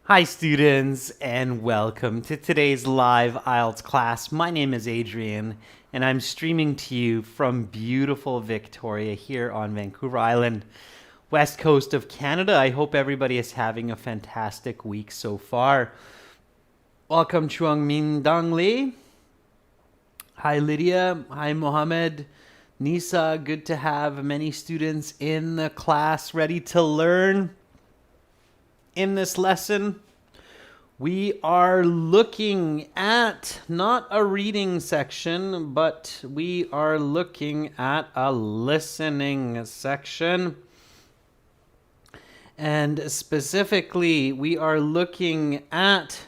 Hi students, and welcome to today's live IELTS class. My name is Adrian and I'm streaming to you from beautiful Victoria here on Vancouver Island, west coast of Canada. I hope everybody is having a fantastic week so far. Welcome Chuang Min Dang Lee. Hi Lydia. Hi Mohammed. Nisa, good to have many students in the class ready to learn. In this lesson, we are looking at not a reading section, but we are looking at a listening section. And specifically, we are looking at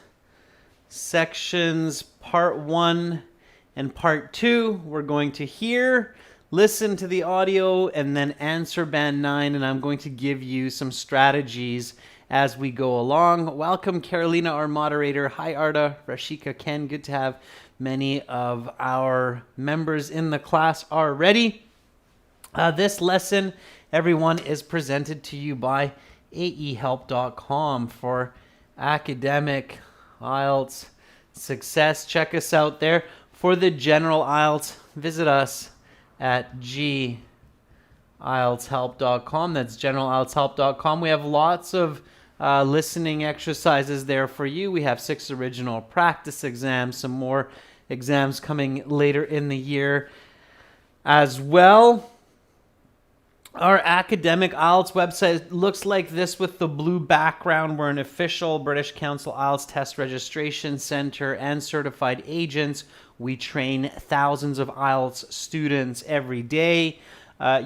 sections part 1 and part 2. We're going to hear, listen to the audio, and then answer band 9, and I'm going to give you some strategies as we go along. Welcome Carolina, our moderator. Hi Arda, Rashika, Ken. Good to have many of our members in the class already. This lesson, everyone, is presented to you by aehelp.com for academic IELTS success. Check us out there. For the general IELTS, visit us at IELTShelp.com. That's generalieltshelp.com. We have lots of listening exercises there for you. We have 6 original practice exams, some more exams coming later in the year as well. Our academic IELTS website looks like this with the blue background. We're an official British Council IELTS test registration center and certified agents. We train thousands of IELTS students every day.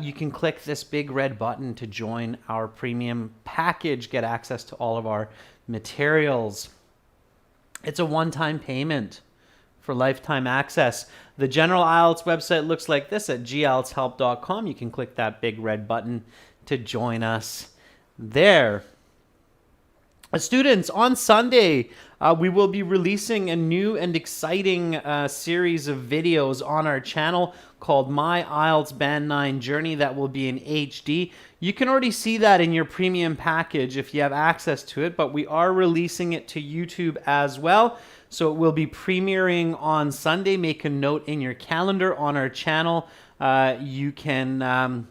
You can click this big red button to join our premium package, get access to all of our materials. It's a one-time payment for lifetime access. The general IELTS website looks like this at gieltshelp.com. You can click that big red button to join us there. Students, on Sunday, we will be releasing a new and exciting series of videos on our channel called My IELTS Band 9 Journey that will be in HD. You can already see that in your premium package if you have access to it, but we are releasing it to YouTube as well. So it will be premiering on Sunday. Make a note in your calendar on our channel. You can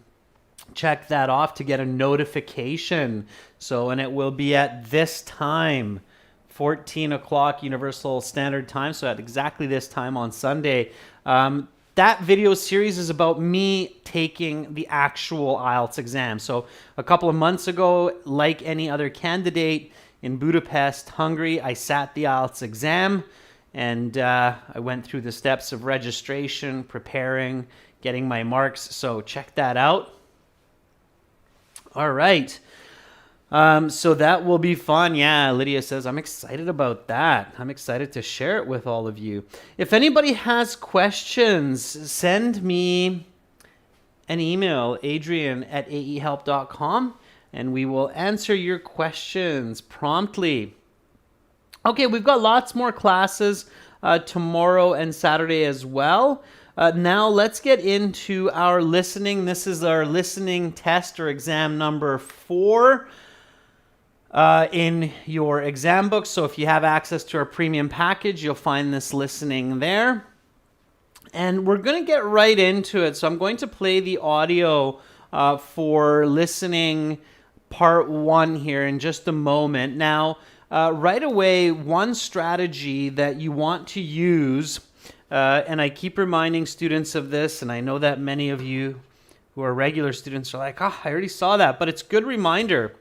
check that off to get a notification. So, and it will be at this time, 14 o'clock Universal Standard Time. So at exactly this time on Sunday. That video series is about me taking the actual IELTS exam. So a couple of months ago, like any other candidate in Budapest, Hungary, I sat the IELTS exam, and I went through the steps of registration, preparing, getting my marks. So check that out. All right. So that will be fun. Yeah, Lydia says, I'm excited about that. I'm excited to share it with all of you. If anybody has questions, send me an email, adrian@aehelp.com, and we will answer your questions promptly. Okay, we've got lots more classes tomorrow and Saturday as well. Now let's get into our listening. This is our listening test or exam number 4 in your exam book. So if you have access to our premium package, you'll find this listening there. And we're going to get right into it. So I'm going to play the audio for listening part 1 here in just a moment. Now, right away, one strategy that you want to use, and I keep reminding students of this, and I know that many of you who are regular students are like, I already saw that, but it's a good reminder.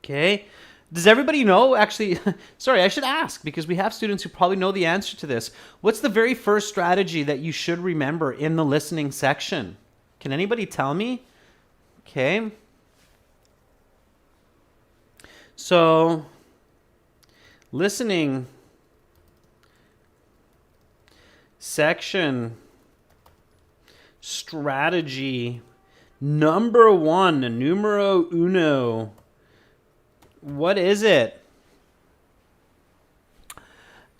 Okay. Does everybody know? Actually, sorry, I should ask because we have students who probably know the answer to this. What's the very first strategy that you should remember in the listening section? Can anybody tell me? Okay. So, listening section strategy number 1, numero uno. What is it?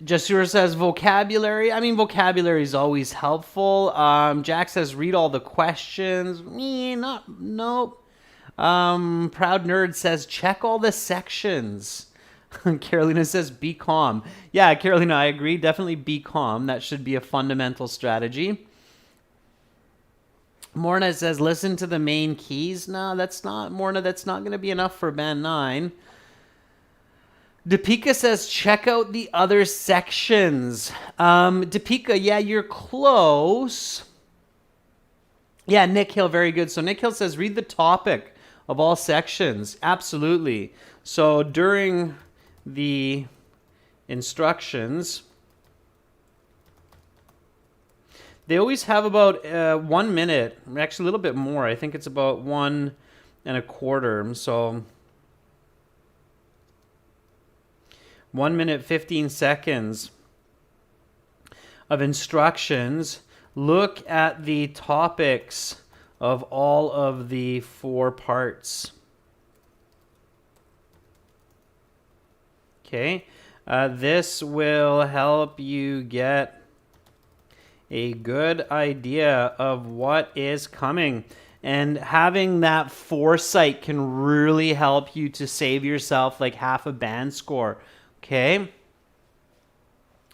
Jasura says vocabulary. I mean, vocabulary is always helpful. Jack says read all the questions. Nope. Proud Nerd says check all the sections. Carolina says, be calm. Yeah, Carolina, I agree. Definitely be calm. That should be a fundamental strategy. Morna says, listen to the main keys. No, that's not, Morna, that's not going to be enough for Band 9. Deepika says, check out the other sections. Deepika, yeah, you're close. Yeah, Nick Hill, very good. So Nick Hill says, read the topic of all sections. Absolutely. So during the instructions, they always have about 1 minute, actually a little bit more. I think it's about 1.25. So 1 minute, 15 seconds of instructions. Look at the topics of all of the 4 parts. Okay, this will help you get a good idea of what is coming. And having that foresight can really help you to save yourself like half a band score. Okay,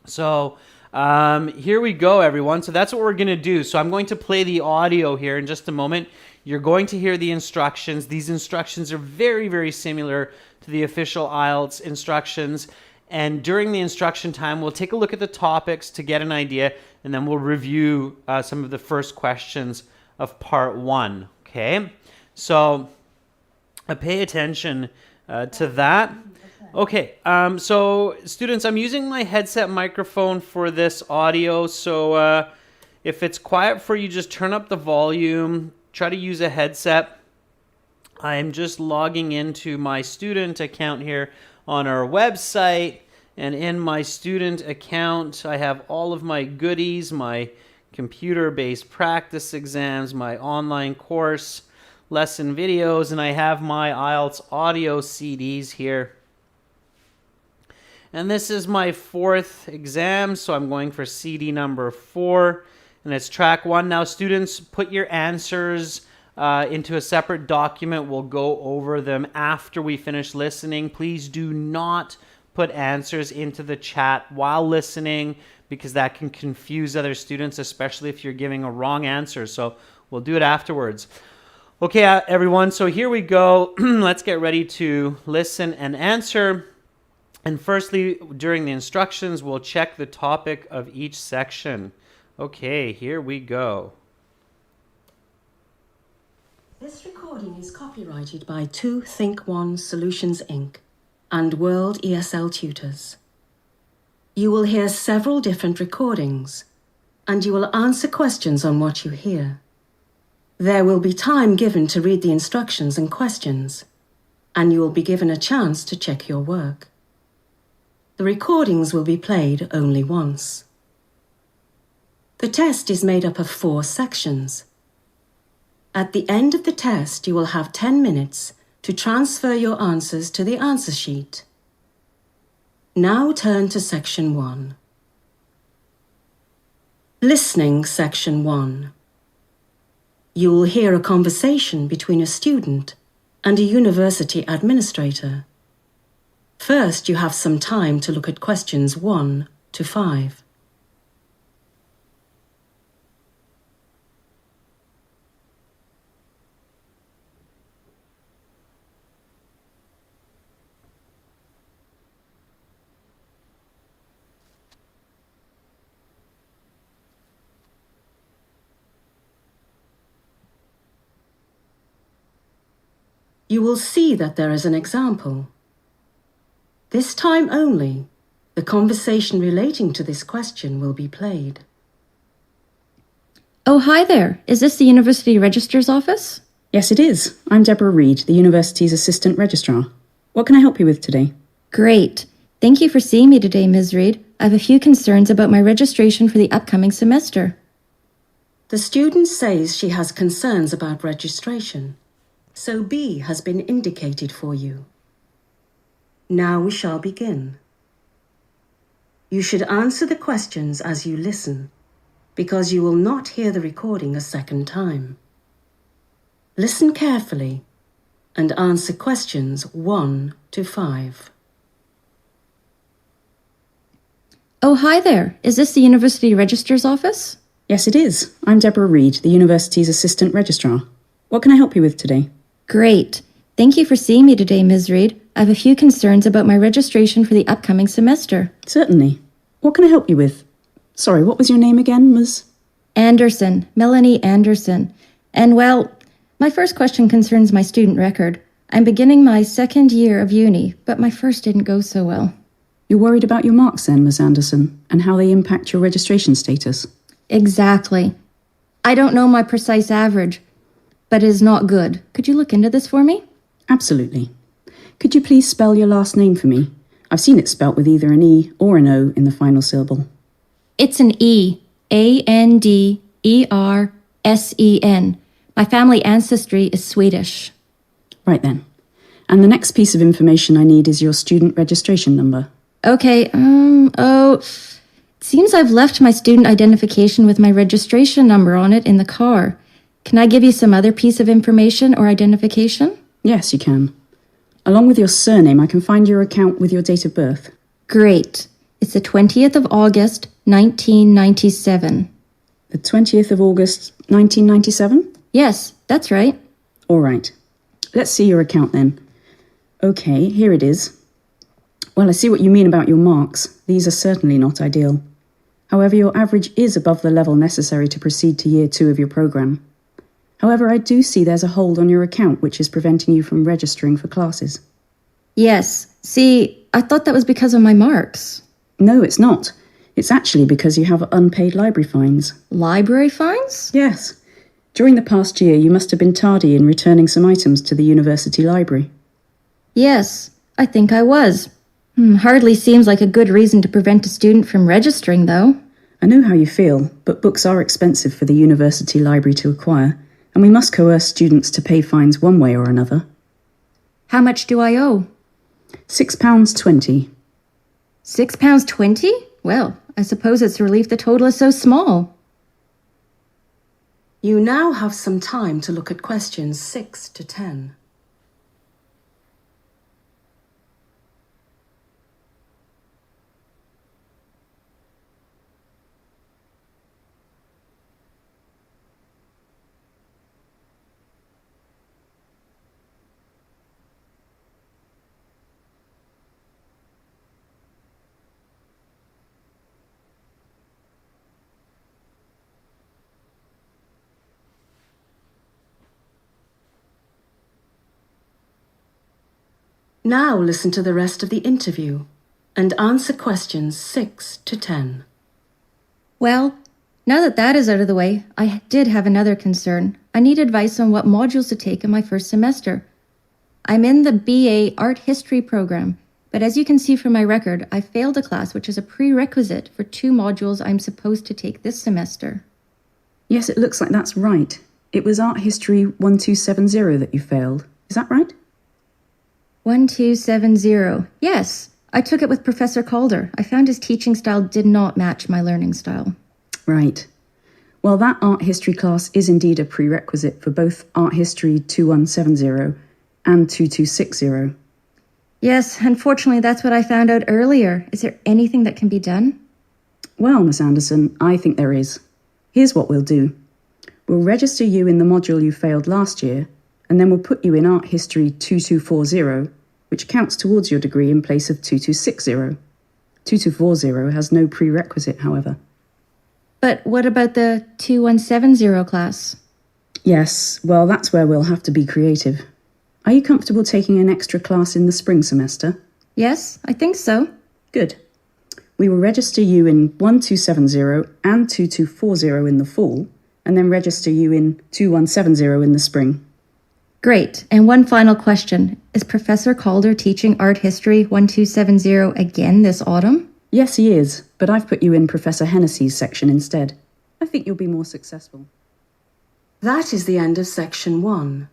so here we go, everyone. So that's what we're going to do. So I'm going to play the audio here in just a moment. You're going to hear the instructions. These instructions are very, very similar to the official IELTS instructions. And during the instruction time, we'll take a look at the topics to get an idea, and then we'll review some of the first questions of part 1. Okay, so pay attention to that. Okay, so students, I'm using my headset microphone for this audio. So if it's quiet for you, just turn up the volume. Try to use a headset. I'm just logging into my student account here on our website. And in my student account, I have all of my goodies, my computer-based practice exams, my online course, lesson videos, and I have my IELTS audio CDs here. And this is my 4th exam, so I'm going for CD number 4, and it's track 1. Now, students, put your answers into a separate document. We'll go over them after we finish listening. Please do not put answers into the chat while listening, because that can confuse other students, especially if you're giving a wrong answer. So we'll do it afterwards. Okay, everyone, so here we go. Let's get ready to listen and answer. And firstly, during the instructions, we'll check the topic of each section. Okay, here we go. This recording is copyrighted by 2 Think One Solutions Inc. and World ESL Tutors. You will hear several different recordings, and you will answer questions on what you hear. There will be time given to read the instructions and questions, and you will be given a chance to check your work. The recordings will be played only once. The test is made up of 4 sections. At the end of the test, you will have 10 minutes to transfer your answers to the answer sheet. Now turn to section 1. Listening section 1. You will hear a conversation between a student and a university administrator. First, you have some time to look at questions 1 to 5. You will see that there is an example. This time only, the conversation relating to this question will be played. Oh, hi there. Is this the University Registrar's office? Yes, it is. I'm Deborah Reed, the university's Assistant Registrar. What can I help you with today? Great. Thank you for seeing me today, Ms. Reed. I have a few concerns about my registration for the upcoming semester. The student says she has concerns about registration, so B has been indicated for you. Now we shall begin. You should answer the questions as you listen, because you will not hear the recording a second time. Listen carefully and answer questions 1 to 5. Oh, hi there. Is this the University Registrar's office? Yes, it is. I'm Deborah Reed, the university's assistant registrar. What can I help you with today? Great. Thank you for seeing me today, Ms. Reed. I have a few concerns about my registration for the upcoming semester. Certainly. What can I help you with? Sorry, what was your name again, Ms.? Anderson, Melanie Anderson. And well, my first question concerns my student record. I'm beginning my second year of uni, but my first didn't go so well. You're worried about your marks then, Ms. Anderson, and how they impact your registration status? Exactly. I don't know my precise average, but it is not good. Could you look into this for me? Absolutely. Could you please spell your last name for me? I've seen it spelt with either an E or an O in the final syllable. It's an E. Andersen. My family ancestry is Swedish. Right then. And the next piece of information I need is your student registration number. Okay, it seems I've left my student identification with my registration number on it in the car. Can I give you some other piece of information or identification? Yes, you can. Along with your surname, I can find your account with your date of birth. Great. It's the 20th of August, 1997. The 20th of August, 1997? Yes, that's right. All right. Let's see your account then. Okay, here it is. Well, I see what you mean about your marks. These are certainly not ideal. However, your average is above the level necessary to proceed to year 2 of your programme. However, I do see there's a hold on your account which is preventing you from registering for classes. Yes. See, I thought that was because of my marks. No, it's not. It's actually because you have unpaid library fines. Library fines? Yes. During the past year, you must have been tardy in returning some items to the university library. Yes, I think I was. Hardly seems like a good reason to prevent a student from registering, though. I know how you feel, but books are expensive for the university library to acquire, and we must coerce students to pay fines one way or another. How much do I owe? £6.20. £6.20? Well, I suppose it's a relief the total is so small. You now have some time to look at questions 6 to 10. Now listen to the rest of the interview and answer questions 6 to 10. Well, now that that is out of the way, I did have another concern. I need advice on what modules to take in my first semester. I'm in the BA Art History program, but as you can see from my record, I failed a class which is a prerequisite for 2 modules I'm supposed to take this semester. Yes, it looks like that's right. It was Art History 1270 that you failed. Is that right? 1270. Yes, I took it with Professor Calder. I found his teaching style did not match my learning style. Right. Well, that art history class is indeed a prerequisite for both Art History 2170 and 2260. Yes, unfortunately, that's what I found out earlier. Is there anything that can be done? Well, Miss Anderson, I think there is. Here's what we'll do. We'll register you in the module you failed last year, and then we'll put you in Art History 2240, which counts towards your degree in place of 2260. 2240 has no prerequisite, however. But what about the 2170 class? Yes, well, that's where we'll have to be creative. Are you comfortable taking an extra class in the spring semester? Yes, I think so. Good. We will register you in 1270 and 2240 in the fall, and then register you in 2170 in the spring. Great. And one final question. Is Professor Calder teaching Art History 1270 again this autumn? Yes, he is, but I've put you in Professor Hennessy's section instead. I think you'll be more successful. That is the end of section 1.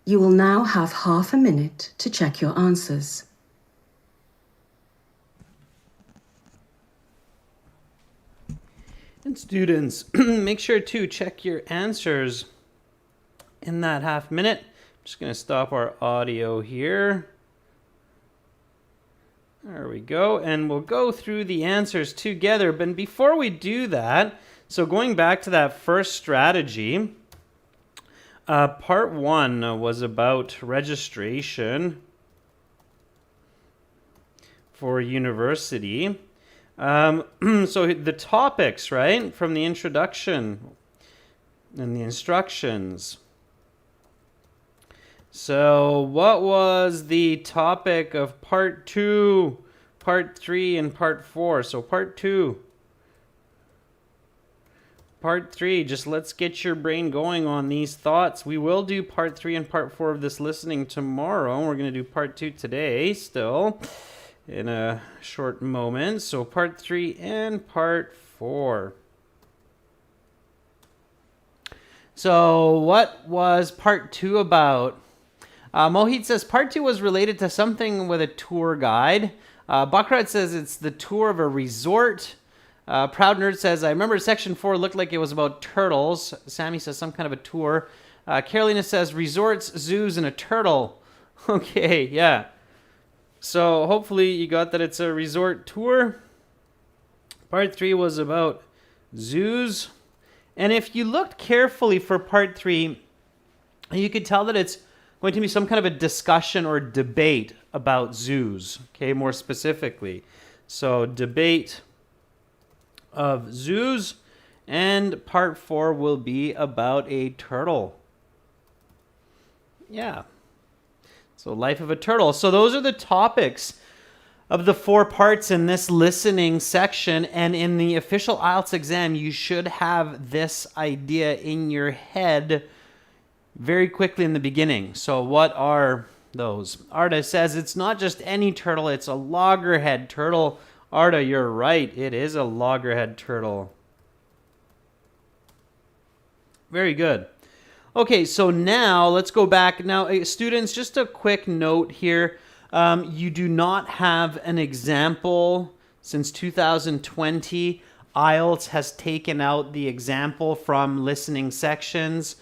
You will now have half a minute to check your answers. And students, make sure to check your answers in that half minute. I'm just going to stop our audio here. There we go. And we'll go through the answers together. But before we do that, so going back to that first strategy, part 1 was about registration for university. So the topics, right, from the introduction and the instructions. So what was the topic of part 2, part 3, and part 4? So part 2. Part 3, just let's get your brain going on these thoughts. We will do part 3 and part 4 of this listening tomorrow. We're going to do part 2 today still in a short moment. So part 3 and part 4. So what was part 2 about? Mohit says part 2 was related to something with a tour guide. Bakrat says it's the tour of a resort. Proud Nerd says, I remember section 4 looked like it was about turtles. Sammy says some kind of a tour. Carolina says resorts, zoos, and a turtle. Okay, yeah. So hopefully you got that it's a resort tour. Part 3 was about zoos. And if you looked carefully for part 3, you could tell that it's going to be some kind of a discussion or debate about zoos, okay, more specifically. So debate of zoos, and part 4 will be about a turtle. Yeah. So life of a turtle. So those are the topics of the 4 parts in this listening section, and in the official IELTS exam, you should have this idea in your head very quickly in the beginning. So what are those? Arda says it's not just any turtle, it's a loggerhead turtle. Arda, you're right. It is a loggerhead turtle. Very good. Okay, so now let's go back. Now, students, just a quick note here. You do not have an example since 2020. IELTS has taken out the example from listening sections.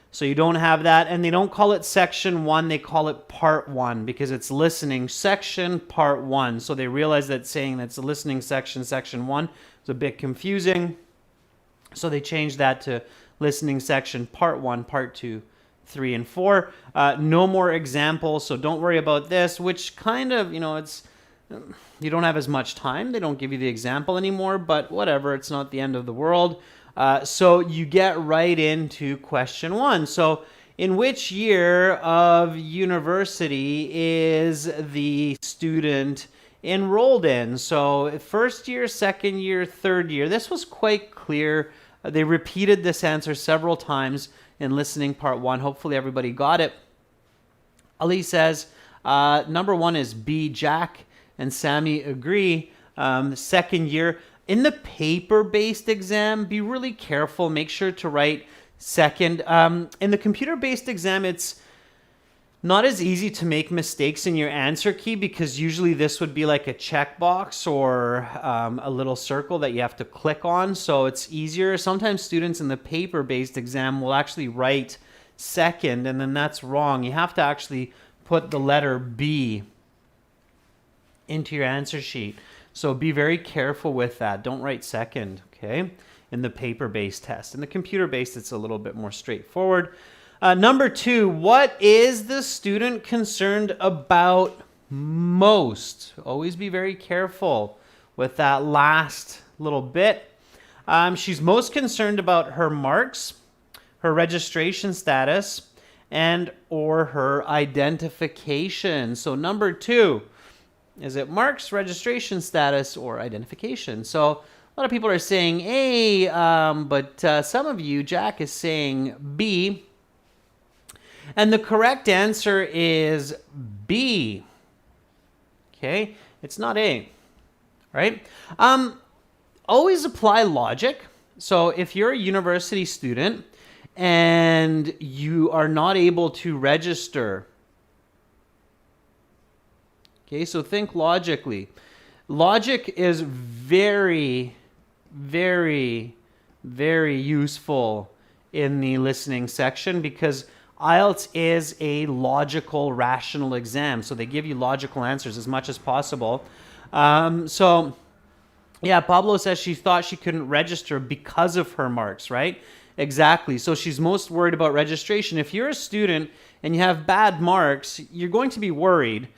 So you don't have that, and they don't call it section 1, they call it part 1, because it's listening section part 1. So they realize that saying that's a listening section, section 1, is a bit confusing. So they changed that to listening section part 1, part 2, 3, and 4. No more examples, so don't worry about this, which kind of, it's, you don't have as much time. They don't give you the example anymore, but whatever, it's not the end of the world. So you get right into question 1. So in which year of university is the student enrolled in? So first year, second year, third year. This was quite clear. They repeated this answer several times in listening part 1. Hopefully everybody got it. Ali says number 1 is B. Jack and Sammy agree. Second year. In the paper-based exam, be really careful. Make sure to write second. In the computer-based exam, it's not as easy to make mistakes in your answer key, because usually this would be like a checkbox or a little circle that you have to click on. So it's easier. Sometimes students in the paper-based exam will actually write second, and then that's wrong. You have to actually put the letter B into your answer sheet. So be very careful with that. Don't write second, okay, in the paper-based test. In the computer-based, it's a little bit more straightforward. Number 2, what is the student concerned about most? Always be very careful with that last little bit. She's most concerned about her marks, her registration status, and or her identification. So number 2, is it marks, registration status, or identification? So a lot of people are saying A, but some of you, Jack, is saying B. And the correct answer is B. Okay, it's not A, right? Always apply logic. So if you're a university student and you are not able to register, okay, so think logically. Logic is very, very, very useful in the listening section, because IELTS is a logical, rational exam. So they give you logical answers as much as possible. Yeah, Pablo says she thought she couldn't register because of her marks, right? Exactly. So she's most worried about registration. If you're a student and you have bad marks, you're going to be worried.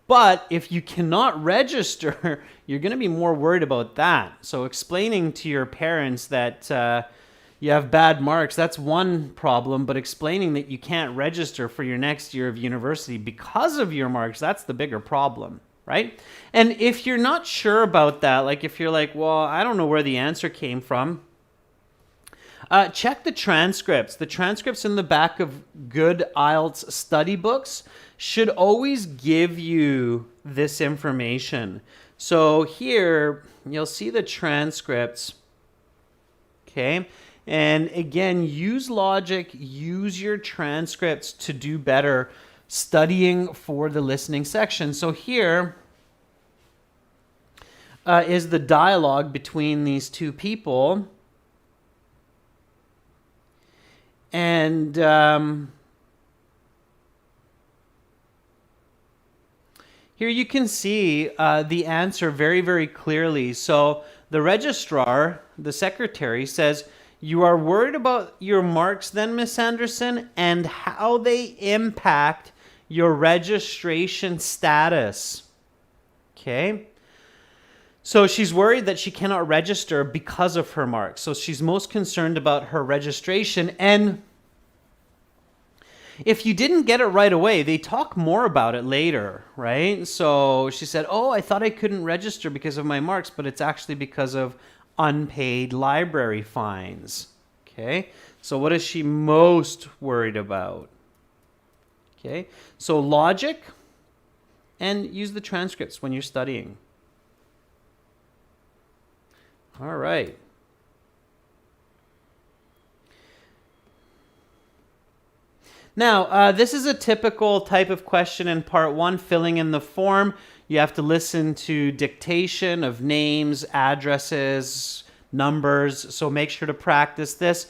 But if you cannot register, you're going to be more worried about that. So explaining to your parents that you have bad marks, that's one problem. But explaining that you can't register for your next year of university because of your marks, that's the bigger problem, right? And if you're not sure about that, like if you're like, well, I don't know where the answer came from, check the transcripts. The transcripts in the back of good IELTS study books should always give you this information. So here, you'll see the transcripts, okay? And again, use logic, use your transcripts to do better studying for the listening section. So here is the dialogue between these two people. And here you can see the answer very, very clearly. So the registrar, the secretary, says, "You are worried about your marks then, Miss Anderson, and how they impact your registration status." Okay. So she's worried that she cannot register because of her marks. So she's most concerned about her registration. And if you didn't get it right away, they talk more about it later, right? So she said, oh, I thought I couldn't register because of my marks, but it's actually because of unpaid library fines. Okay, so what is she most worried about? Okay, so logic and use the transcripts when you're studying. All right. Now, this is a typical type of question in part one, filling in the form. You have to listen to dictation of names, addresses, numbers, so make sure to practice this.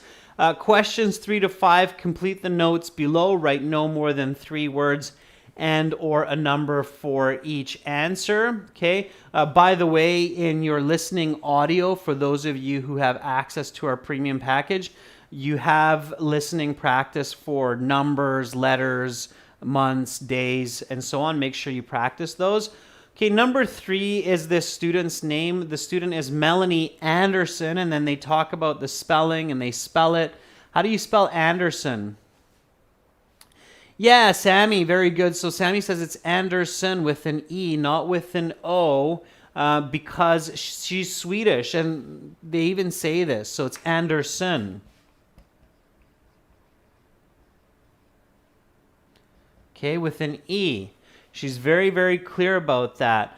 Questions 3 to 5, complete the notes below, write no more than 3 words and or a number for each answer. Okay. By the way, in your listening audio, for those of you who have access to our premium package, you have listening practice for numbers, letters, months, days, and so on. Make sure you practice those. Okay, number 3 is this student's name. The student is Melanie Anderson, and then they talk about the spelling and they spell it. How do you spell Anderson? Yeah, Sammy, very good. So Sammy says it's Anderson with an E, not with an O, because she's Swedish, and they even say this. So it's Anderson. Okay, with an E. She's very, very clear about that.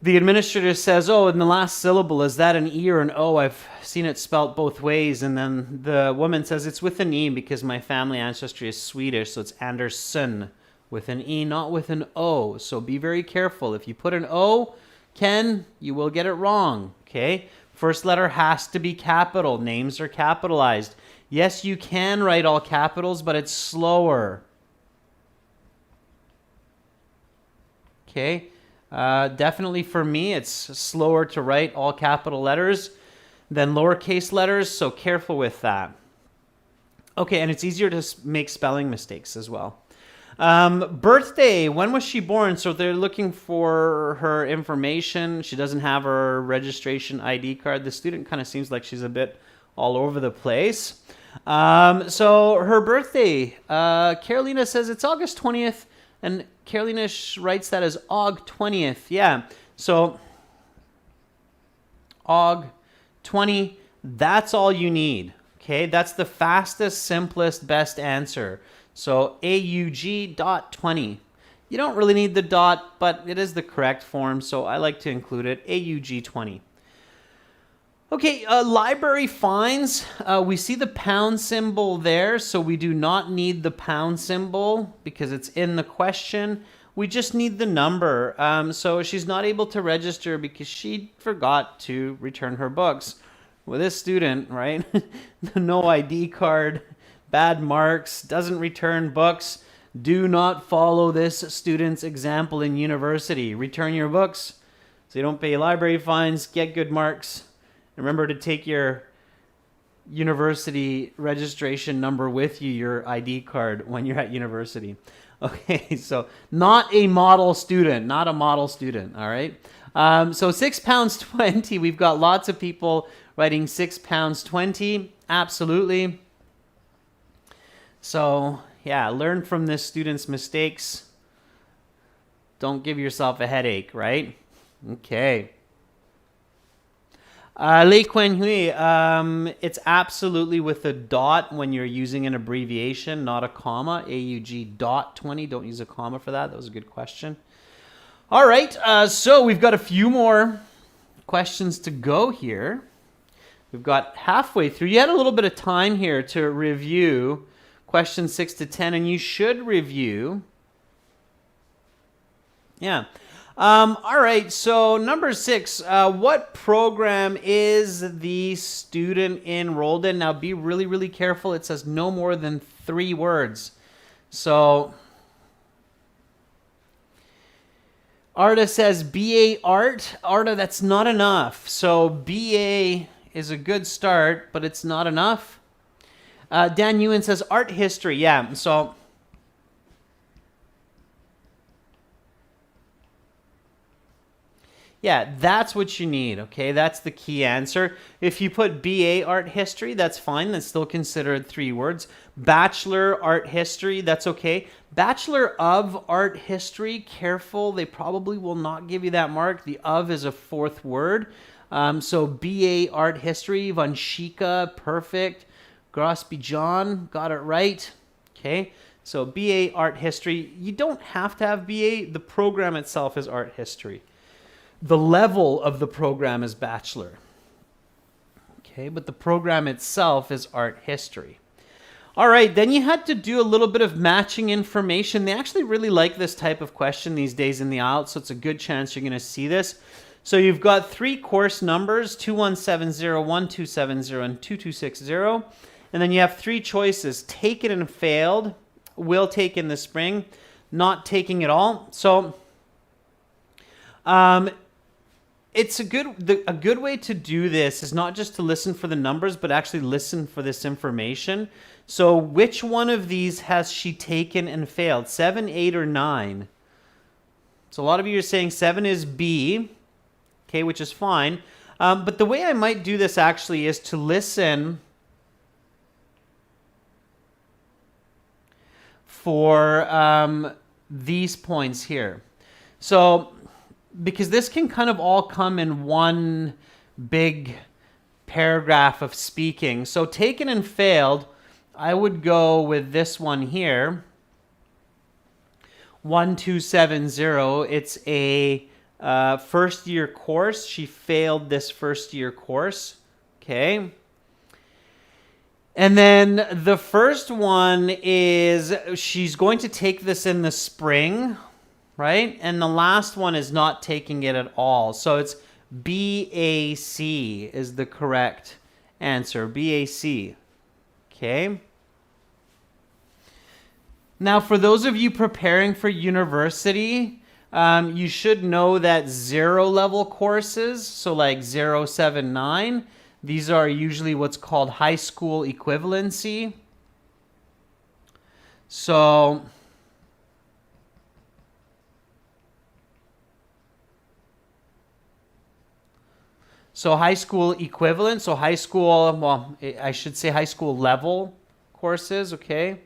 The administrator says, oh, in the last syllable, is that an E or an O? I've seen it spelt both ways. And then the woman says, it's with an E because my family ancestry is Swedish, so it's Anderson with an E, not with an O. So be very careful. If you put an O, Ken, you will get it wrong, okay? First letter has to be capital. Names are capitalized. Yes, you can write all capitals, but it's slower. Okay, definitely for me, it's slower to write all capital letters than lowercase letters, so careful with that. Okay, and it's easier to make spelling mistakes as well. Birthday, when was she born? So they're looking for her information. She doesn't have her registration ID card. The student kind of seems like she's a bit all over the place. So her birthday, Carolina says it's August 20th. And Carolina writes that as Aug 20th. Yeah. So Aug 20, that's all you need. Okay. That's the fastest, simplest, best answer. So AUG.20. You don't really need the dot, but it is the correct form. So I like to include it. AUG 20. Okay, library fines. We see the pound symbol there, so we do not need the pound symbol because it's in the question. We just need the number. So she's not able to register because she forgot to return her books. With this student, right? No ID card, bad marks, doesn't return books. Do not follow this student's example in university. Return your books so you don't pay library fines, get good marks. Remember to take your university registration number with you, your ID card, when you're at university. Okay, so not a model student, not a model student, all right? So £6.20, we've got lots of people writing £6.20, absolutely. So yeah, learn from this student's mistakes. Don't give yourself a headache, right? Okay. Lei Quen Hui, it's absolutely with a dot when you're using an abbreviation, not a comma. AUG dot 20. Don't use a comma for that. That was a good question. All right, so we've got a few more questions to go here. We've got halfway through. You had a little bit of time here to review questions 6 to 10, and you should review. Yeah. All right, so number 6, what program is the student enrolled in? Now be really, really careful. It says no more than 3 words. So Arda says BA Art. Arda, that's not enough. So BA is a good start, but it's not enough. Dan Ewan says Art History. Yeah, so yeah, that's what you need, okay? That's the key answer. If you put BA Art History, that's fine. That's still considered 3 words. Bachelor Art History, that's okay. Bachelor of Art History, careful. They probably will not give you that mark. The of is a 4th word. So BA Art History, Vanshika, perfect. Grosby John, got it right. Okay, so BA Art History. You don't have to have BA. The program itself is Art History. The level of the program is Bachelor. Okay, but the program itself is Art History. All right, then you had to do a little bit of matching information. They actually really like this type of question these days in the IELTS, so it's a good chance you're going to see this. So you've got 3 course numbers, 2170, 1270, and 2260. And then you have 3 choices, taken and failed, will take in the spring, not taking at all. So it's a good way to do this is not just to listen for the numbers, but actually listen for this information. So which one of these has she taken and failed? 7, 8, or 9? So a lot of you are saying 7 is B, okay, which is fine. But the way I might do this actually is to listen for these points here. So because this can kind of all come in one big paragraph of speaking. So taken and failed, I would go with this one here. 1270. It's a first year course. She failed this first year course. Okay. And then the first one is she's going to take this in the spring, right? And the last one is not taking it at all. So it's BAC is the correct answer. BAC. Okay. Now, for those of you preparing for university, you should know that 0 level courses, so like 079, these are usually what's called high school equivalency. So high school equivalent, so high school, well, I should say high school level courses, okay?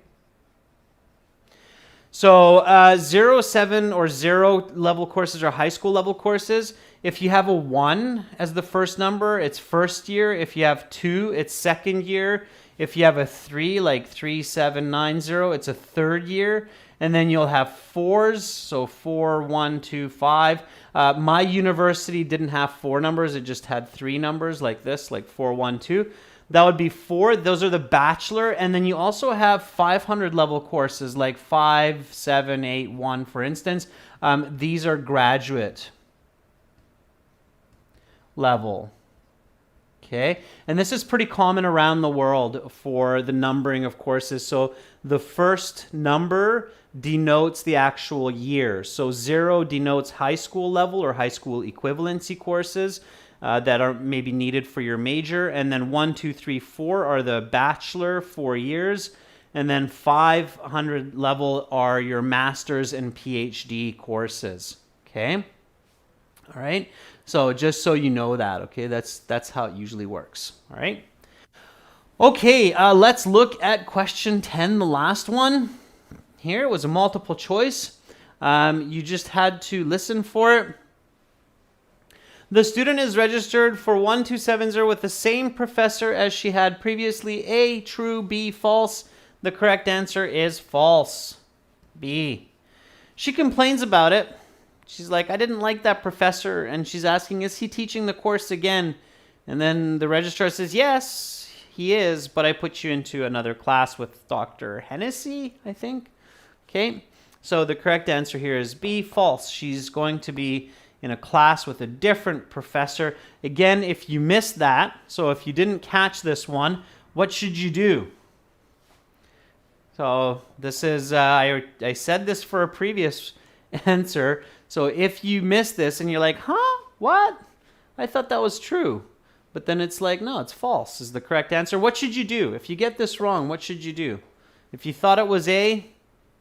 So 07 or 0 level courses are high school level courses. If you have a 1 as the first number, it's first year. If you have 2, it's second year. If you have a 3, like 3790, it's a third year. And then you'll have 4s, so 4, 1, 2, 5. My university didn't have 4 numbers. It just had 3 numbers like this, like 4, 1, 2. That would be 4. Those are the bachelor. And then you also have 500 level courses like 5, 7, 8, 1, for instance. These are graduate level. Okay, and this is pretty common around the world for the numbering of courses. So the first number denotes the actual year. So 0 denotes high school level or high school equivalency courses that are maybe needed for your major. And then 1, 2, 3, 4 are the bachelor 4 years. And then 500 level are your master's and PhD courses. Okay. All right. So just so you know that, okay, that's how it usually works. All right. Okay, let's look at question 10, the last one. Here it was a multiple choice. You just had to listen for it. The student is registered for 1270 with the same professor as she had previously. A, true, B, false. The correct answer is false. B. She complains about it. She's like, I didn't like that professor. And she's asking, is he teaching the course again? And then the registrar says, yes, he is, but I put you into another class with Dr. Hennessy, I think. Okay, so the correct answer here is B, false. She's going to be in a class with a different professor. Again, if you missed that, so if you didn't catch this one, what should you do? So this is, I said this for a previous answer. So if you miss this and you're like, huh, what? I thought that was true. But then it's like, no, it's false is the correct answer. What should you do? If you get this wrong, what should you do? If you thought it was A,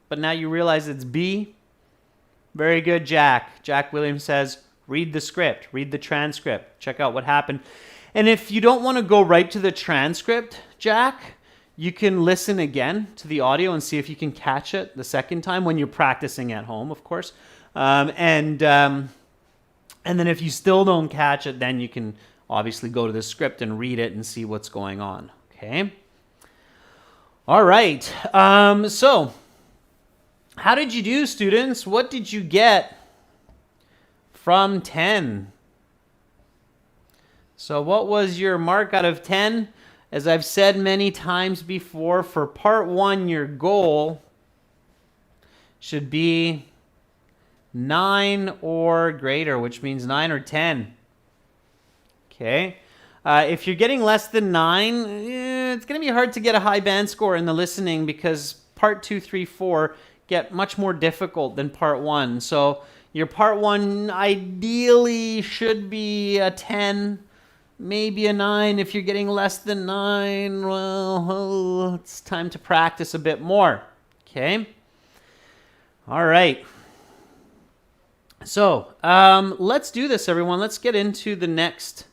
but now you realize it's B, very good, Jack. Jack Williams says, read the script, read the transcript, check out what happened. And if you don't want to go right to the transcript, Jack, you can listen again to the audio and see if you can catch it the second time when you're practicing at home, of course. And then if you still don't catch it, then you can obviously go to the script and read it and see what's going on. Okay. All right. So how did you do, students? What did you get from 10? So what was your mark out of 10? As I've said many times before, for part 1, your goal should be 9 or greater, which means 9 or 10. Okay. If you're getting less than 9, it's going to be hard to get a high band score in the listening because part 2, 3, 4 get much more difficult than part 1. So your part 1 ideally should be a 10, maybe a 9. If you're getting less than 9, well, it's time to practice a bit more. Okay. All right. So let's do this, everyone. Let's get into the next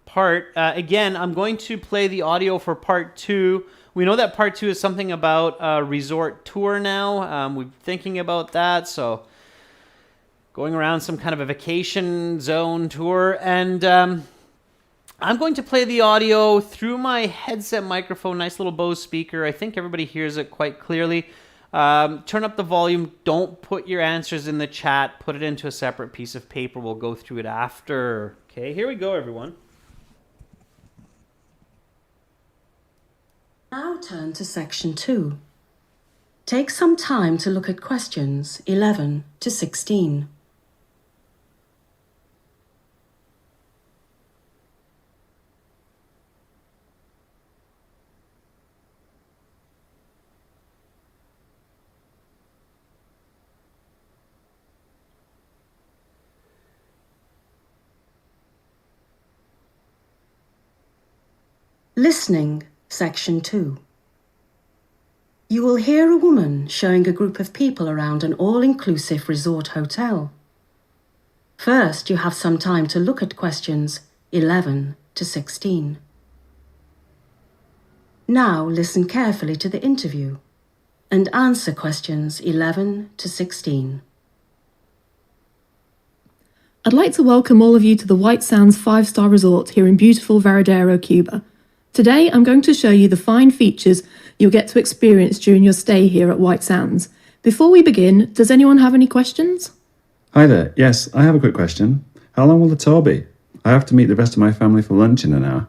part. Again, I'm going to play the audio for part 2. We know that part 2 is something about a resort tour now. We're thinking about that. So going around some kind of a vacation zone tour. And I'm going to play the audio through my headset microphone, nice little Bose speaker. I think everybody hears it quite clearly. Turn up the volume. Don't put your answers in the chat. Put it into a separate piece of paper. We'll go through it after. Okay, here we go, everyone. Now turn to section 2. Take some time to look at questions 11 to 16. Listening, section 2. You will hear a woman showing a group of people around an all-inclusive resort hotel. First, you have some time to look at questions 11 to 16. Now listen carefully to the interview and answer questions 11 to 16. I'd like to welcome all of you to the White Sands 5-star resort here in beautiful Varadero, Cuba. Today, I'm going to show you the fine features you'll get to experience during your stay here at White Sands. Before we begin, does anyone have any questions? Hi there. Yes, I have a quick question. How long will the tour be? I have to meet the rest of my family for lunch in an hour.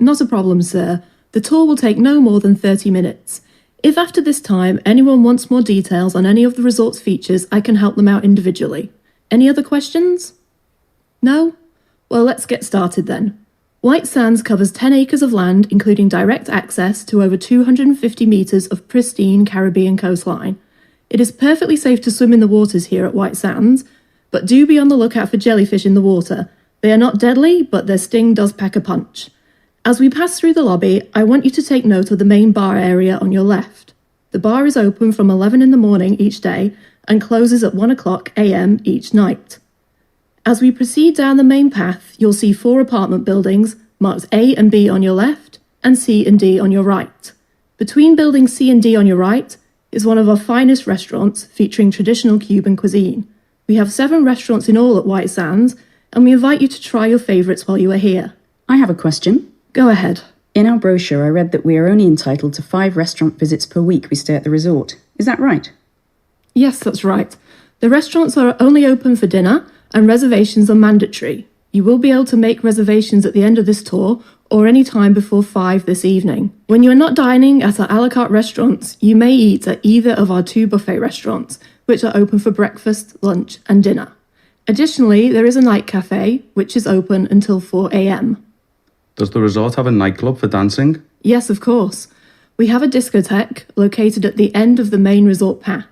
Not a problem, sir. The tour will take no more than 30 minutes. If after this time anyone wants more details on any of the resort's features, I can help them out individually. Any other questions? No? Well, let's get started then. White Sands covers 10 acres of land, including direct access to over 250 metres of pristine Caribbean coastline. It is perfectly safe to swim in the waters here at White Sands, but do be on the lookout for jellyfish in the water. They are not deadly, but their sting does pack a punch. As we pass through the lobby, I want you to take note of the main bar area on your left. The bar is open from 11 in the morning each day and closes at 1 o'clock a.m. each night. As we proceed down the main path, you'll see 4 apartment buildings marked A and B on your left and C and D on your right. Between buildings C and D on your right is one of our finest restaurants featuring traditional Cuban cuisine. We have 7 restaurants in all at White Sands, and we invite you to try your favourites while you are here. I have a question. Go ahead. In our brochure, I read that we are only entitled to 5 restaurant visits per week we stay at the resort. Is that right? Yes, that's right. The restaurants are only open for dinner, and reservations are mandatory. You will be able to make reservations at the end of this tour or any time before 5 this evening. When you are not dining at our a la carte restaurants, you may eat at either of our 2 buffet restaurants, which are open for breakfast, lunch, and dinner. Additionally, there is a night cafe, which is open until 4 a.m. Does the resort have a nightclub for dancing? Yes, of course. We have a discotheque located at the end of the main resort path,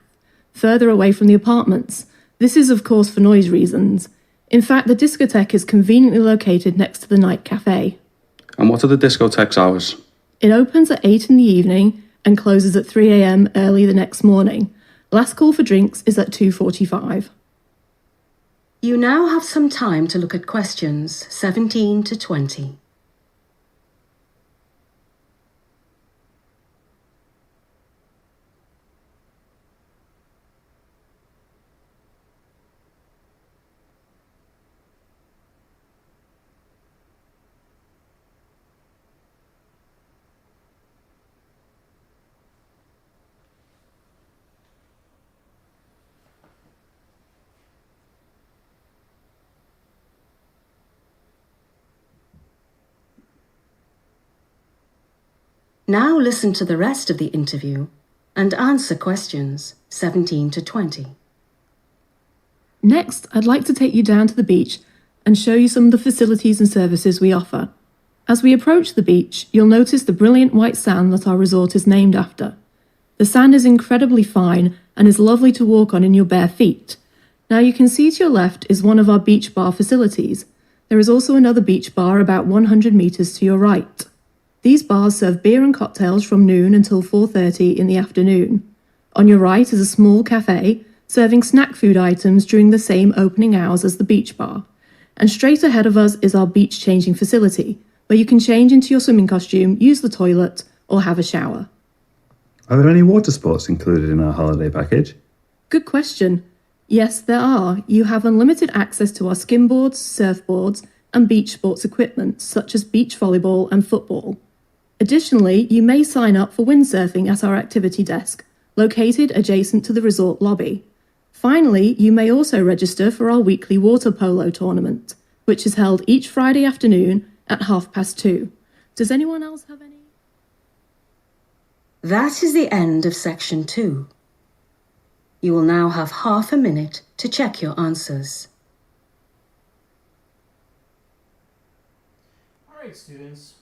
further away from the apartments. This is, of course, for noise reasons. In fact, the discotheque is conveniently located next to the night cafe. And what are the discotheque's hours? It opens at 8 in the evening and closes at 3 a.m. early the next morning. Last call for drinks is at 2:45. You now have some time to look at questions 17 to 20. Now listen to the rest of the interview and answer questions 17 to 20. Next, I'd like to take you down to the beach and show you some of the facilities and services we offer. As we approach the beach, you'll notice the brilliant white sand that our resort is named after. The sand is incredibly fine and is lovely to walk on in your bare feet. Now you can see to your left is one of our beach bar facilities. There is also another beach bar about 100 metres to your right. These bars serve beer and cocktails from noon until 4:30 in the afternoon. On your right is a small cafe serving snack food items during the same opening hours as the beach bar. And straight ahead of us is our beach changing facility, where you can change into your swimming costume, use the toilet, or have a shower. Are there any water sports included in our holiday package? Good question. Yes, there are. You have unlimited access to our skimboards, surfboards, and beach sports equipment, such as beach volleyball and football. Additionally, you may sign up for windsurfing at our activity desk, located adjacent to the resort lobby. Finally, you may also register for our weekly water polo tournament, which is held each Friday afternoon at 2:30. Does anyone else have any? That is the end of section 2. You will now have half a minute to check your answers. All right, students.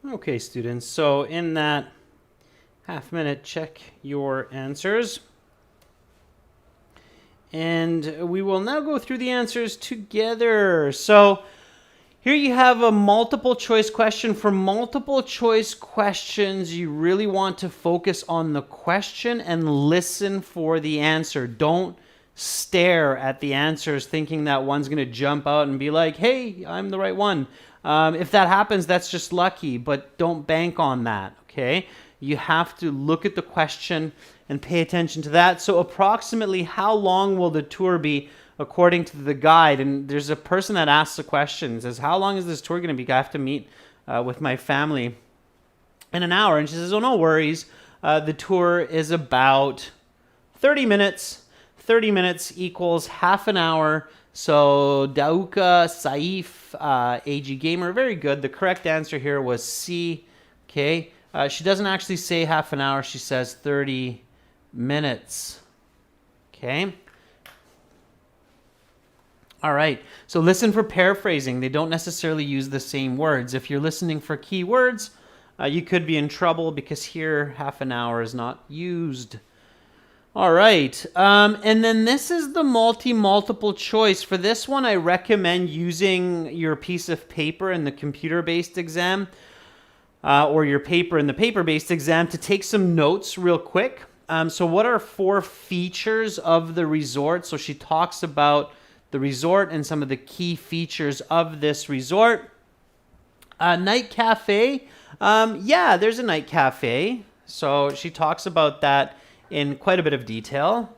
Okay, students, so in that half minute, check your answers. And we will now go through the answers together. So here you have a multiple choice question. For multiple choice questions, you really want to focus on the question and listen for the answer. Don't stare at the answers thinking that one's going to jump out and be like, hey, I'm the right one. If that happens, that's just lucky, but don't bank on that, okay? You have to look at the question and pay attention to that. So approximately how long will the tour be according to the guide? And there's a person that asks the question, says, how long is this tour going to be? I have to meet with my family in an hour. And she says, oh, no worries. The tour is about 30 minutes. 30 minutes equals half an hour. So Dauka, Saif, AG Gamer, very good. The correct answer here was C. Okay. She doesn't actually say half an hour. She says 30 minutes. Okay. All right, so listen for paraphrasing. They don't necessarily use the same words. If you're listening for key words, you could be in trouble because here half an hour is not used. All right, and then this is the multiple choice. For this one, I recommend using your piece of paper in the computer-based exam or your paper in the paper-based exam to take some notes real quick. So what are 4 features of the resort? So she talks about the resort and some of the key features of this resort. Night cafe. Yeah, there's a night cafe. So she talks about that in quite a bit of detail.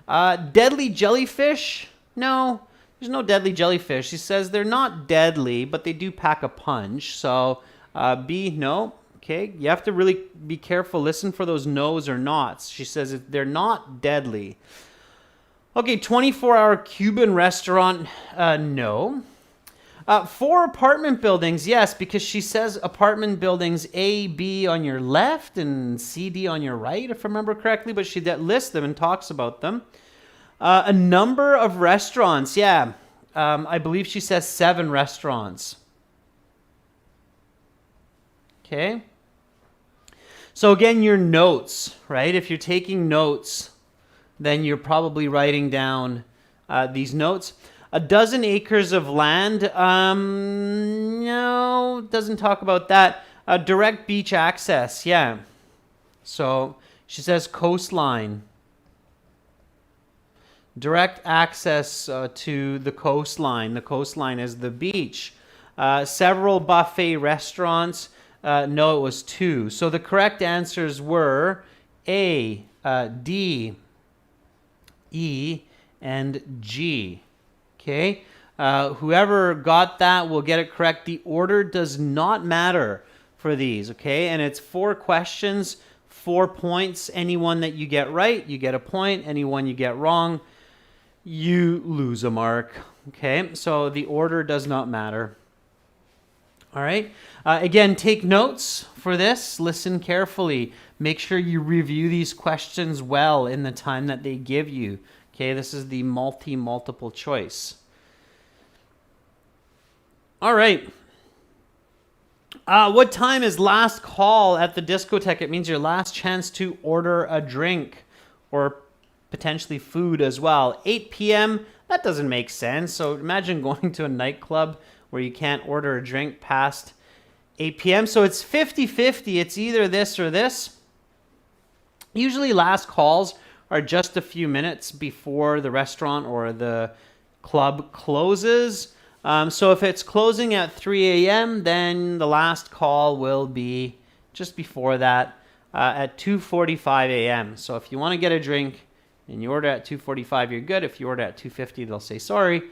Deadly jellyfish. No, there's no deadly jellyfish. She says they're not deadly, but they do pack a punch. So B, no. Okay, you have to really be careful. Listen for those no's or nots. She says they're not deadly. Okay, 24-hour Cuban restaurant, no. 4 apartment buildings, yes, because she says apartment buildings A, B on your left and C, D on your right, if I remember correctly, but she lists them and talks about them. A number of restaurants, yeah. I believe she says 7 restaurants. Okay. So again, your notes, right? If you're taking notes, then you're probably writing down these notes. A dozen acres of land, no, doesn't talk about that. Direct beach access, yeah. So she says coastline. Direct access to the coastline. The coastline is the beach. Several buffet restaurants, no, it was 2. So the correct answers were A, D, E, and G. Okay, whoever got that will get it correct. The order does not matter for these, okay? And it's 4 questions, 4 points. Anyone that you get right, you get a point. Anyone you get wrong, you lose a mark, okay? So the order does not matter. All right, again, take notes for this. Listen carefully. Make sure you review these questions well in the time that they give you. Okay, this is the multiple choice. All right. What time is last call at the discotheque? It means your last chance to order a drink or potentially food as well. 8 p.m., that doesn't make sense. So imagine going to a nightclub where you can't order a drink past 8 p.m. So it's 50-50. It's either this or this. Usually last calls are just a few minutes before the restaurant or the club closes. So if it's closing at 3 a.m., then the last call will be just before that at 2:45 a.m. So if you want to get a drink and you order at 2:45, you're good. If you order at 2:50, they'll say sorry.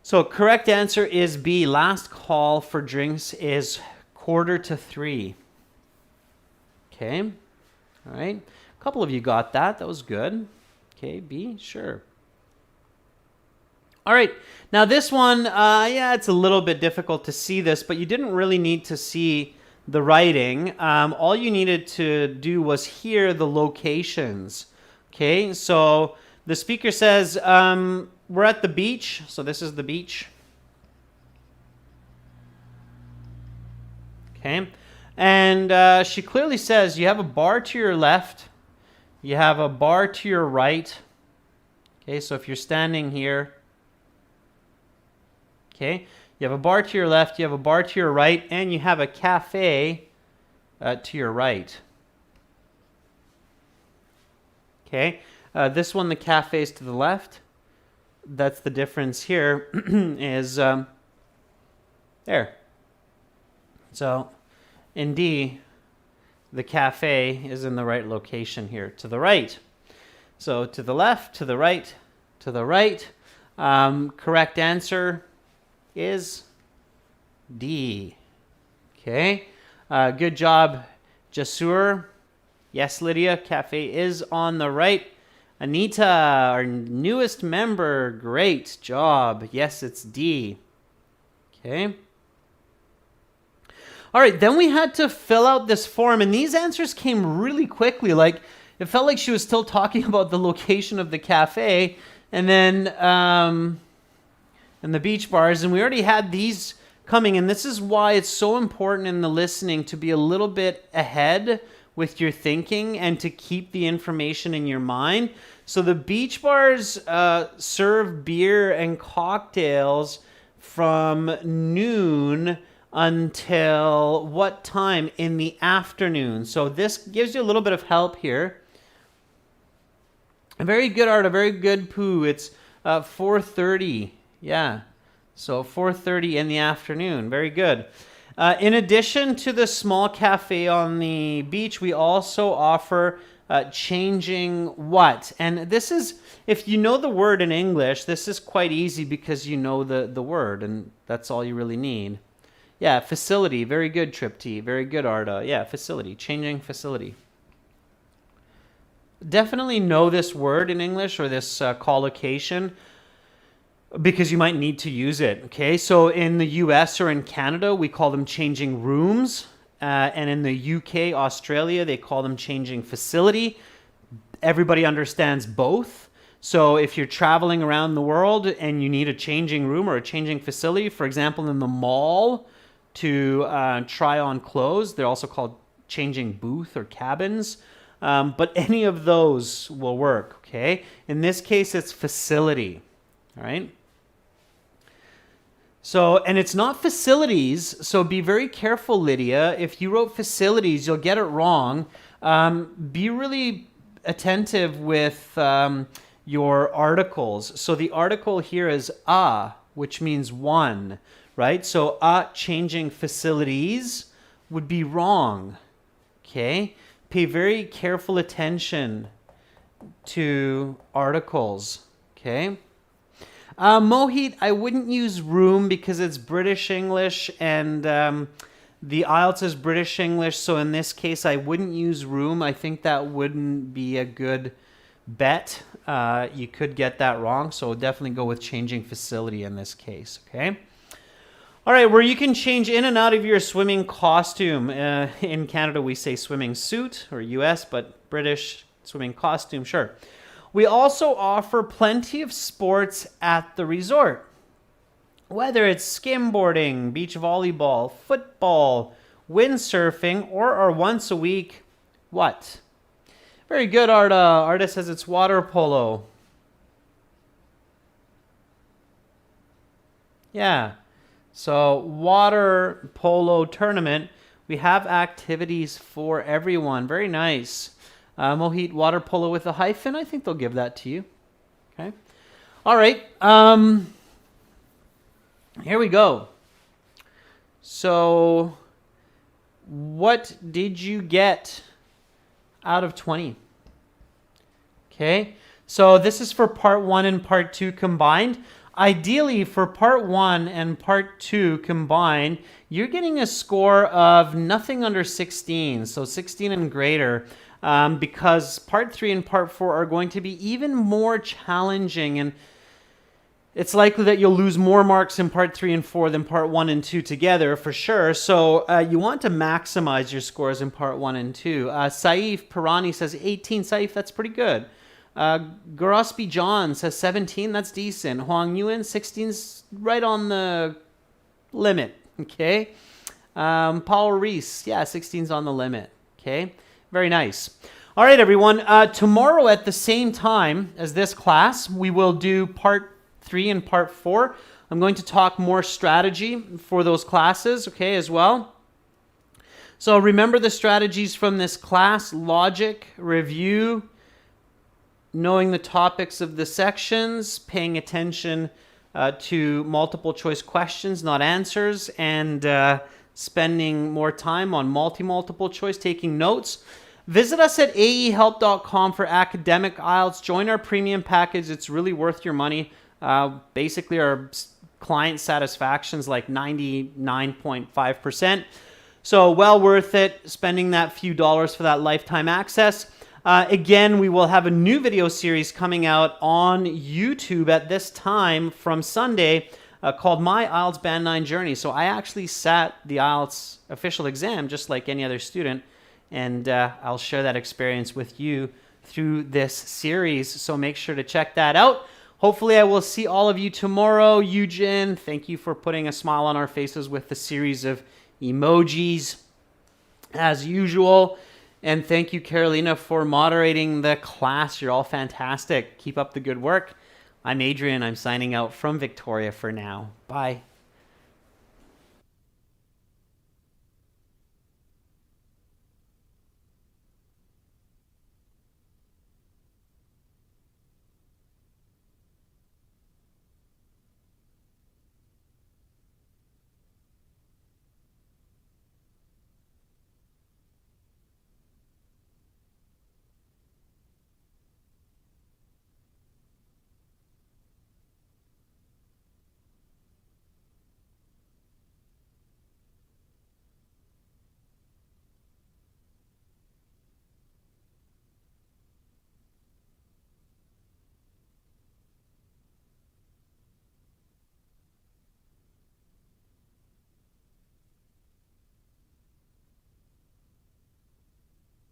So correct answer is B. Last call for drinks is 2:45. Okay. All right. A couple of you got that. That was good. Okay, B, sure. All right. Now this one, yeah, it's a little bit difficult to see this, but you didn't really need to see the writing. All you needed to do was hear the locations. Okay, so the speaker says, we're at the beach. So this is the beach. Okay. And she clearly says you have a bar to your left. You have a bar to your right. Okay, so if you're standing here, okay, you have a bar to your left, you have a bar to your right, and you have a cafe to your right. Okay, this one, the cafe is to the left. That's the difference here is there. So in D, the cafe is in the right location here, to the right. So to the left, to the right, to the right. Correct answer is D. Okay. Good job, Jasur. Yes, Lydia, cafe is on the right. Anita, our newest member, great job. Yes, it's D. Okay. All right, then we had to fill out this form, and these answers came really quickly. Like, it felt like she was still talking about the location of the cafe, and then and the beach bars, and we already had these coming, and this is why it's so important in the listening to be a little bit ahead with your thinking and to keep the information in your mind. So the beach bars serve beer and cocktails from noon until what time? In the afternoon. So this gives you a little bit of help here. A very good, Art, a very good, Pooh. It's 4:30. Yeah. So 4:30 in the afternoon. Very good. In addition to the small cafe on the beach, we also offer changing what? And this is, if you know the word in English, this is quite easy because you know the word, and that's all you really need. Yeah, facility. Very good, Trip T. Very good, Arda. Yeah, facility. Changing facility. Definitely know this word in English or this collocation because you might need to use it. Okay, so in the US or in Canada, we call them changing rooms. And in the UK, Australia, they call them changing facility. Everybody understands both. So if you're traveling around the world and you need a changing room or a changing facility, for example, in the mall to try on clothes, they're also called changing booth or cabins. But any of those will work, okay? In this case, it's facility, all right? So, and it's not facilities, so be very careful, Lydia. If you wrote facilities, you'll get it wrong. Be really attentive with your articles. So the article here is which means one, right? So changing facilities would be wrong, okay? Pay very careful attention to articles, okay? Mohit, I wouldn't use room because it's British English and the IELTS is British English. So in this case, I wouldn't use room. I think that wouldn't be a good bet. You could get that wrong. So definitely go with changing facility in this case, okay? All right, where you can change in and out of your swimming costume. In Canada, we say swimming suit, or US, but British swimming costume, sure. We also offer plenty of sports at the resort. Whether it's skimboarding, beach volleyball, football, windsurfing, or our once a week, what? Very good, Arda. Arda says it's water polo. Yeah. So water polo tournament. We have activities for everyone. Very nice. Mohit, water polo with a hyphen. I think they'll give that to you. Okay. All right. Here we go. So what did you get out of 20? Okay. So this is for part 1 and part 2 combined. Ideally, for part 1 and part 2 combined, you're getting a score of nothing under 16, so 16 and greater, because part 3 and part 4 are going to be even more challenging, and it's likely that you'll lose more marks in part 3 and 4 than part 1 and 2 together, for sure. So you want to maximize your scores in part 1 and 2. Saif Pirani says 18. Saif, that's pretty good. Gorospi John says 17. That's decent. Huang Yuan, 16's right on the limit. Okay. Paul Reese, yeah, 16's on the limit. Okay. Very nice. All right, everyone. Tomorrow at the same time as this class, we will do part 3 and part 4. I'm going to talk more strategy for those classes, okay, as well. So remember the strategies from this class: logic, review, knowing the topics of the sections, paying attention to multiple choice questions, not answers, and spending more time on multiple choice, taking notes. Visit us at aehelp.com for academic IELTS. Join our premium package. It's really worth your money. Basically, our client satisfaction is like 99.5%. So well worth it, spending that few dollars for that lifetime access. Again, we will have a new video series coming out on YouTube at this time from Sunday called My IELTS Band 9 Journey. So I actually sat the IELTS official exam just like any other student, and I'll share that experience with you through this series. So make sure to check that out. Hopefully I will see all of you tomorrow. Eugen, thank you for putting a smile on our faces with the series of emojis as usual. And thank you, Carolina, for moderating the class. You're all fantastic. Keep up the good work. I'm Adrian. I'm signing out from Victoria for now. Bye.